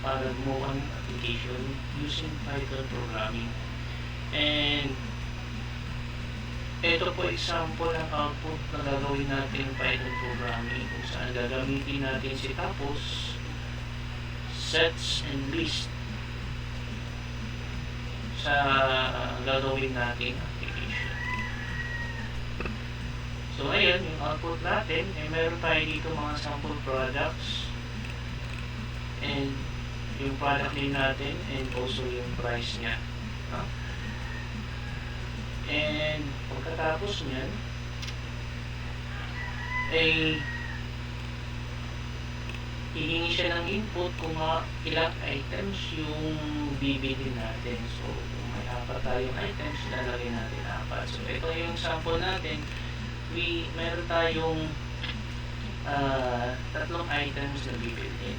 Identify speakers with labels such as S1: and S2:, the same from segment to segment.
S1: para gumawa ng application using Python programming. And ito po example ng output na gagawin natin Python programming, kung saan gagamitin natin si tapos, sets, and list sa gagawin nating application. So ayun, yung output natin, meron tayo dito mga sample products and yung product name natin and also yung price nya. And pagkatapos nyan ay hihingi siya ng input kung ilang items yung bibili natin. So kung may 4 tayong items, lalagay natin 4. So ito yung sample natin. Meron tayong 3 items na bibilhin.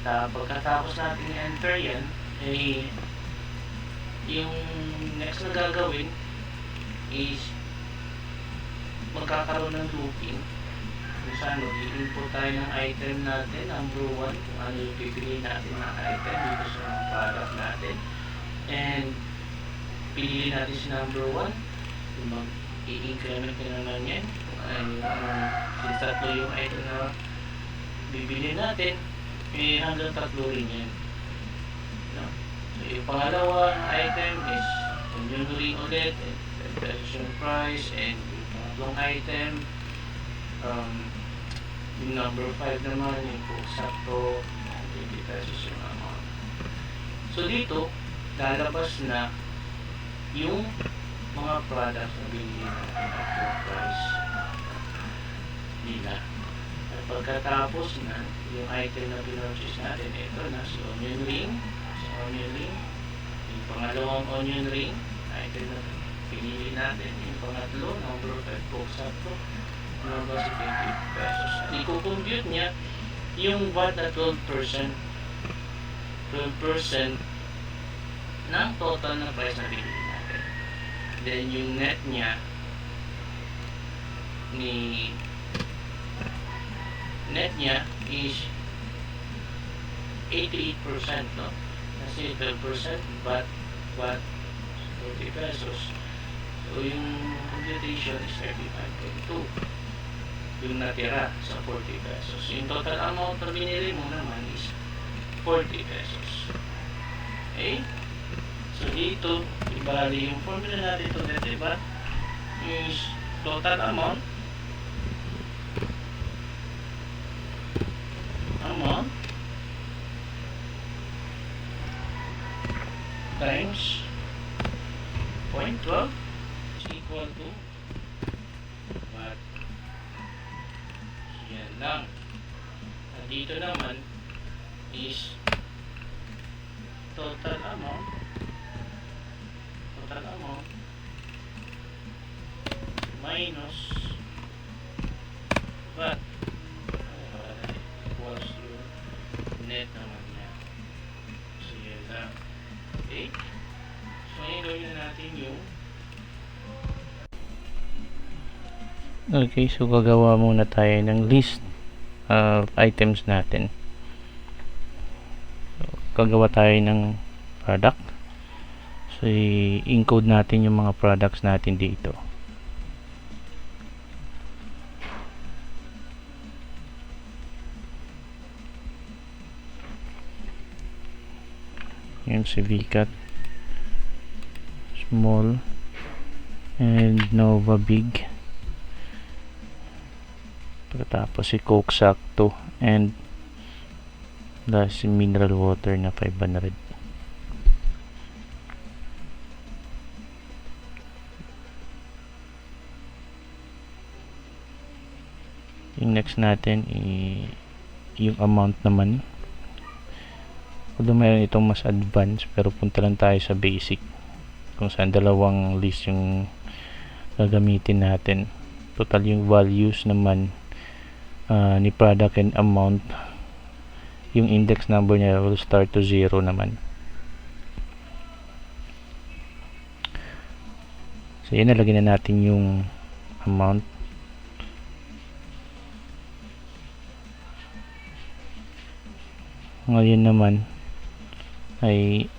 S1: Pagkatapos natin i-enter yan, ay yung next na gagawin is magkakaroon ng looping kung saan mag-i-input tayo ng item natin, number 1, kung ano yung pipiliin natin ng item dito sa mga product natin, and piliin natin si number 1, mag-i-increment na naman yan kung ano yung tatlo yung item na bibili natin, hanggang 3 rin yan. So yung pangalawa na item is onion ring ulit, and price, and yung pangatlong item, yung number 5 naman, yung po sakto 20 pesos yung amount. So dito lalabas na yung mga products na binili natin at yung price nila. At pagkatapos na yung item na pinurchase natin, ito na si onion ring. Yung pangalawang onion ring item na pinili natin, yung pangatlo number 5 po sakto, number 20 pesos. I-compute niya yung VAT na 12% ng total na price na binili natin. Then yung net niya is 88%, no? Kasi 12% VAT 40 pesos. So yung computation is 35.2 yung natira sa 40 pesos. Yung total amount na binili mo naman is 40 pesos. Okay? So dito, ibali yung formula natin ito dito, diba? Is total amount times 0.12 is equal to what? Yan lang. At dito naman is total amount minus what? Equals to net naman niya. So yan lang. Okay? So ngayon gawin na natin yung okay, so gagawa muna tayo ng list of items natin. So, gagawa tayo ng product. So i-encode natin yung mga products natin dito. Yung si VCAT small and Nova big. Tapos si Coke sakto and si mineral water na 500. Yung next natin yung amount naman. Although mayroon itong mas advanced, pero punta lang tayo sa basic kung saan dalawang list yung gagamitin natin. Total yung values naman ni product and amount, yung index number niya will start to 0 naman. So yan, nalagyan na natin yung amount. Ngayon naman ay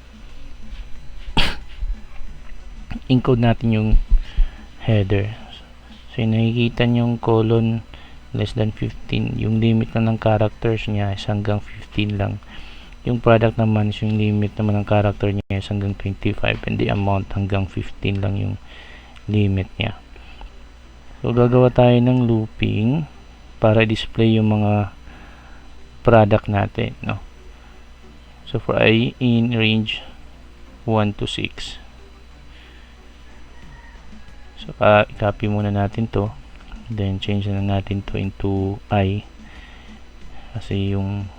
S1: encode natin yung header. So yung nakikita yung colon less than 15, yung limit na ng characters niya is hanggang 15 lang. Yung product naman, yung limit naman ng character niya is hanggang 25, and the amount hanggang 15 lang yung limit niya. So gagawa tayo ng looping para display yung mga product natin, no? So for I in range 1 to 6, so i-copy muna natin to, then change na natin to into I kasi yung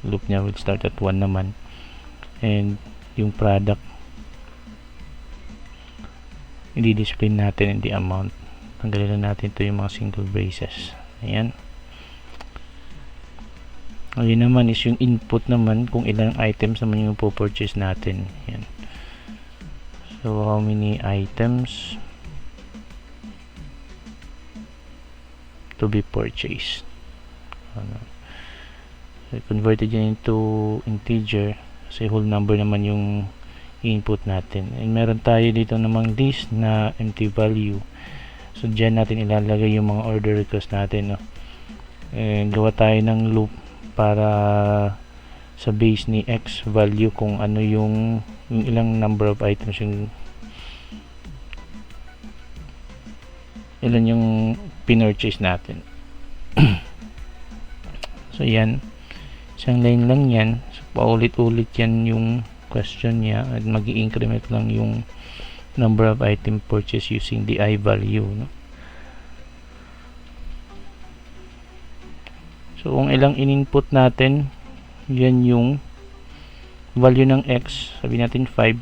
S1: loop niya will start at 1 naman, and yung product i-display natin in the amount. Tanggalin na natin to yung mga single braces. Ayan. Ayun naman is yung input naman, kung ilang items naman yung po-purchase natin. Ayan. So how many items to be purchased. So converted yun into integer kasi whole number naman yung input natin, and meron tayo dito namang list na empty value. So dyan natin ilalagay yung mga order request natin, no? And gawa tayo ng loop para sa base ni x value kung ano yung ilang number of items, yung ilan yung pinurchase natin. So yan, isang line lang yan. So paulit-ulit yan yung question niya, at mag-i-increment lang yung number of item purchase using the I value, no? So kung ilang in-input natin, yan yung value ng x, sabi natin 5.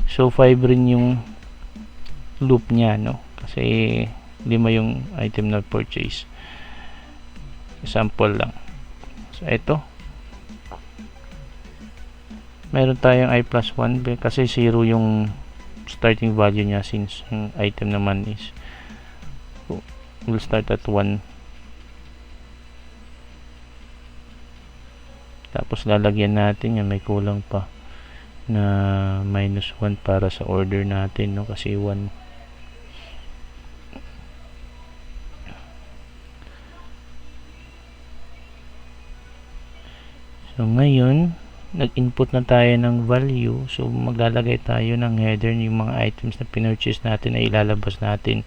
S1: So 5 rin yung loop niya, no? Kasi 5 yung item na purchase. Example lang. So ito, meron tayong I plus 1 kasi 0 yung starting value niya, since yung item naman is will start at 1. Tapos lalagyan natin yan, may kulang pa na minus 1 para sa order natin, no? Kasi 1. So ngayon nag-input na tayo ng value, so maglalagay tayo ng header, yung mga items na pinurchase natin ay ilalabas natin.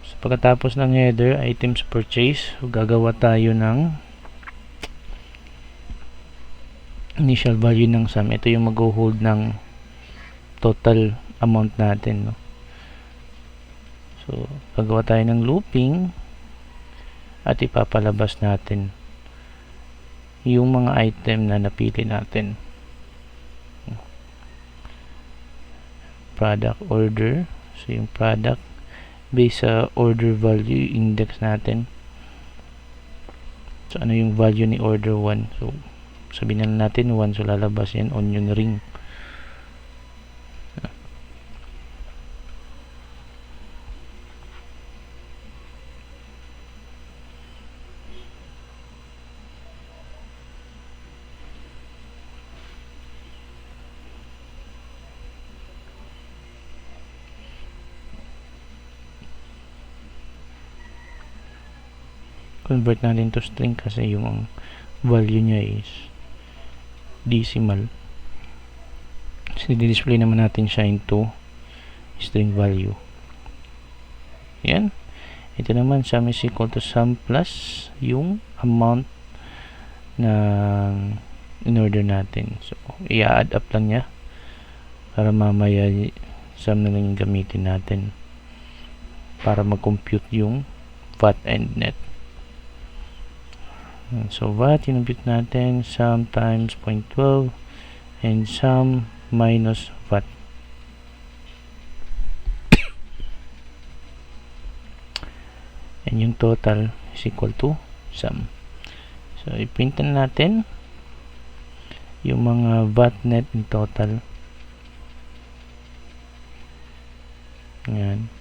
S1: So pagkatapos ng header, items purchase, so gagawa tayo ng initial value ng sum. Ito yung mag-hold ng total amount natin, no? So gagawa tayo ng looping at ipapalabas natin yung mga item na napili natin. Product order, so yung product based sa order value index natin. So ano yung value ni order 1? So sabihin na natin 1, so lalabas yan onion ring. Convert natin to string kasi yung value niya is decimal. So di-display naman natin siya into string value. Yan. Ito naman, sum is equal to sum plus yung amount na in-order natin. So i-add up lang niya para mamaya sum na lang yung gamitin natin para mag-compute yung VAT and net. So VAT, inabit natin sum times 0.12 and sum minus VAT. And yung total is equal to sum. So i-print na natin yung mga VAT net in total. Ayan.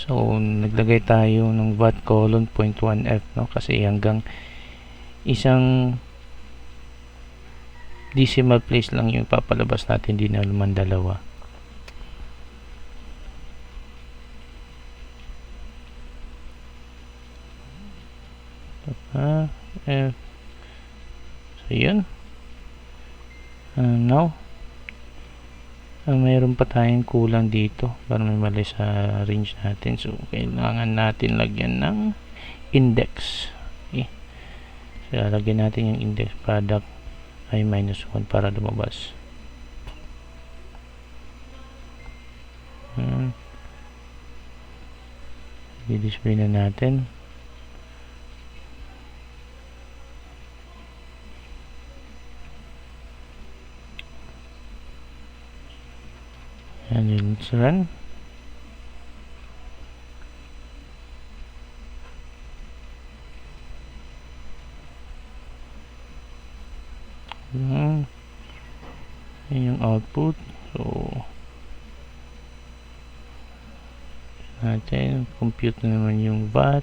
S1: So naglagay tayo ng VAT colon 0.1F, no, kasi hanggang isang decimal place lang yung papalabas natin, di na naman dalawa. So yun. Now mayroon pa tayong kulang dito para may mali sa range natin, so kailangan natin lagyan ng index. Okay, so lalagyan natin yung index product ay -1 para lumabas. I-display na natin. And let's run. Yan yung output. So natin compute na naman yung VAT,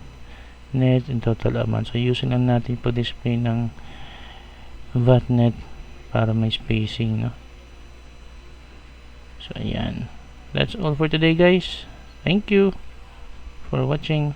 S1: net, and total amount. So using lang natin po display ng VAT net para may spacing, no? So ayan, that's all for today guys. Thank you for watching.